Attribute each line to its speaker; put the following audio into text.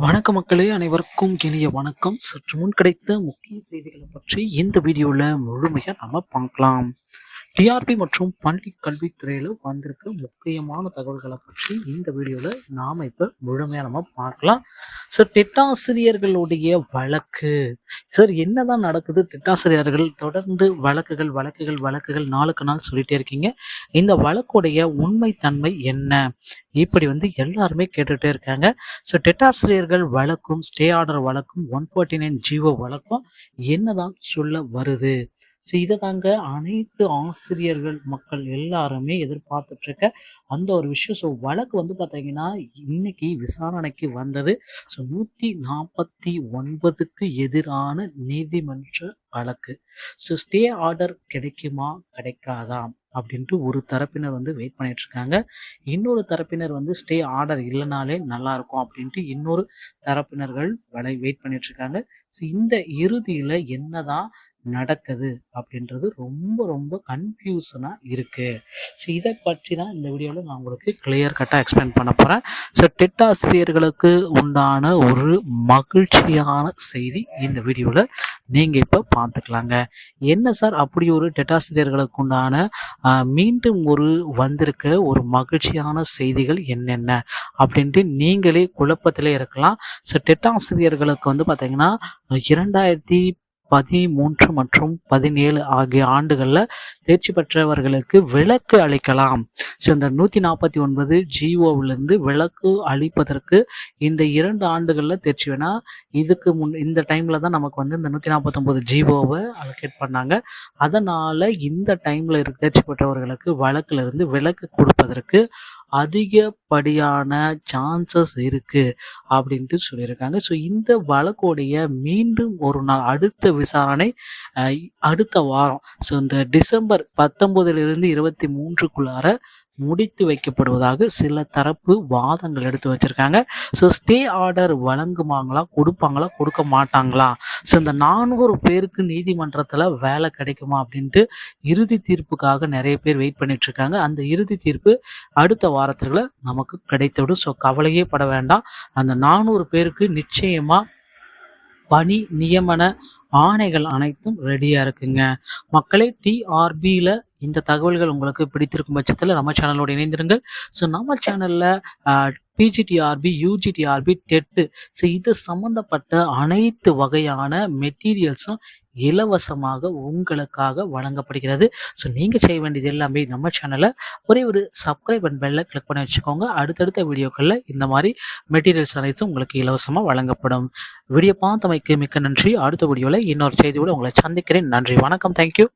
Speaker 1: வணக்க மக்களே, அனைவருக்கும் இனிய வணக்கம். சற்று முன் கிடைத்த முக்கிய செய்திகளை பற்றி இந்த வீடியோவில் முழுமையாக நம்ம பார்க்கலாம். டிஆர்பி மற்றும் பள்ளி கல்வித்துறையில் வந்திருக்க முக்கியமான தகவல்களை பற்றி இந்த வீடியோவில் நாம் இப்போ முழுமையாக நம்ம பார்க்கலாம். சார், திட்டாசிரியர்களுடைய வழக்கு சார் என்னதான் நடக்குது? திட்டாசிரியர்கள் தொடர்ந்து வழக்குகள் வழக்குகள் வழக்குகள் நாளுக்கு நாள் சொல்லிட்டே இருக்கீங்க. இந்த வழக்குடைய உண்மைத்தன்மை என்ன? இப்படி எல்லாருமே கேட்டுகிட்டே இருக்காங்க. ஸோ டெட்டாசிரியர்கள் வழக்கும் ஸ்டே ஆர்டர் வழக்கும் 149 ஜிஓ வழக்கும் என்னதான் சொல்ல வருது? ஸோ இதை தாங்க அனைத்து ஆசிரியர்கள் மக்கள் எல்லாருமே எதிர்பார்த்துட்டு இருக்க அந்த ஒரு விஷயம். ஸோ வழக்கு பார்த்தீங்கன்னா இன்னைக்கு விசாரணைக்கு வந்தது. ஸோ 149க்கு எதிரான நீதிமன்ற வழக்கு. ஸோ ஸ்டே ஆர்டர் கிடைக்குமா கிடைக்காதா அப்படின்ட்டு ஒரு தரப்பினர் வெயிட் பண்ணிட்டு இருக்காங்க. இன்னொரு தரப்பினர் ஸ்டே ஆர்டர் இல்லைனாலே நல்லா இருக்கும் அப்படின்ட்டு இன்னொரு தரப்பினர்கள் வெயிட் பண்ணிட்டு இருக்காங்க. ஸோ இந்த இறுதியில் என்னதான் நடக்குது அப்படின்றது ரொம்ப ரொம்ப கன்ஃபியூஷனாக இருக்குது. ஸோ இதை பற்றி தான் இந்த வீடியோவில் நான் உங்களுக்கு கிளியர் கட்டாக எக்ஸ்பிளைன் பண்ண போகிறேன். ஸோ டெட் ஆசிரியர்களுக்கு உண்டான ஒரு மகிழ்ச்சியான செய்தி இந்த வீடியோவில் நீங்கள் இப்போ பார்த்துக்கலாங்க. என்ன சார் அப்படி ஒரு டெட் ஆசிரியர்களுக்கு உண்டான மீண்டும் வந்திருக்க ஒரு மகிழ்ச்சியான செய்திகள் என்னென்ன அப்படின்ட்டு நீங்களே குழப்பத்திலே இருக்கலாம். ஸோ டெட் ஆசிரியர்களுக்கு பார்த்தீங்கன்னா 2013 மற்றும் 17 ஆகிய ஆண்டுகளில் தேர்ச்சி பெற்றவர்களுக்கு விலக்கு அளிக்கலாம். ஸோ இந்த 149 ஜிஓவிலிருந்து விலக்கு அளிப்பதற்கு இந்த 2 ஆண்டுகளில் தேர்ச்சி வேணா இதுக்கு இந்த டைமில் தான் நமக்கு இந்த 149 ஜிஓவை அலோகேட் பண்ணாங்க. அதனால் இந்த டைமில் தேர்ச்சி பெற்றவர்களுக்கு வழக்கிலிருந்து விலக்கு கொடுப்பதற்கு அதிகப்படியான சான்சஸ் இருக்குது அப்படின்ட்டு சொல்லியிருக்காங்க. ஸோ இந்த வழக்குடைய மீண்டும் ஒரு நாள் அடுத்த விசாரணை அடுத்த வாரம். ஸோ இந்த டிசம்பர் 19 - 23க்குள்ளார முடித்து வைக்கப்படுவதாக சில தரப்பு வாதங்கள் எடுத்து வச்சிருக்காங்க. ஸோ ஸ்டே ஆர்டர் வழங்குவாங்களா, கொடுப்பாங்களா, கொடுக்க மாட்டாங்களா? ஸோ இந்த 400 பேருக்கு நீதிமன்றத்தில் வேலை கிடைக்குமா அப்படின்ட்டு இறுதி தீர்ப்புக்காக நிறைய பேர் வெயிட் பண்ணிட்டு இருக்காங்க. அந்த இறுதி தீர்ப்பு அடுத்த வாரத்துல நமக்கு கிடைத்துவிடும். ஸோ கவலையே பட வேண்டாம். அந்த 400 பேருக்கு நிச்சயமா பணி நியமன ஆணைகள் அனைத்தும் ரெடியாக இருக்குங்க. மக்களே, டிஆர்பியில் இந்த தகவல்கள் உங்களுக்கு பிடித்திருக்கும் பட்சத்தில் நம்ம சேனலோடு இணைந்திருங்கள். ஸோ நம்ம சேனலில் பிஜிடிஆர்பி, யூஜிடிஆர்பி, டெட்டு ஸோ இது சம்மந்தப்பட்ட அனைத்து வகையான மெட்டீரியல்ஸும் இலவசமாக உங்களுக்காக வழங்கப்படுகிறது. ஸோ நீங்கள் செய்ய வேண்டியது எல்லாமே நம்ம சேனலை ஒரே ஒரு சப்ஸ்கிரைப் அண்ட் பெல்லை கிளிக் பண்ணி வச்சுக்கோங்க. அடுத்தடுத்த வீடியோக்களில் இந்த மாதிரி மெட்டீரியல்ஸ் அனைத்தும் உங்களுக்கு இலவசமாக வழங்கப்படும். வீடியோ பார்த்தமைக்கு மிக்க நன்றி. அடுத்த வீடியோவில் இன்னொரு செய்தியோடு உங்களை சந்திக்கிறேன். நன்றி, வணக்கம், தேங்க்யூ.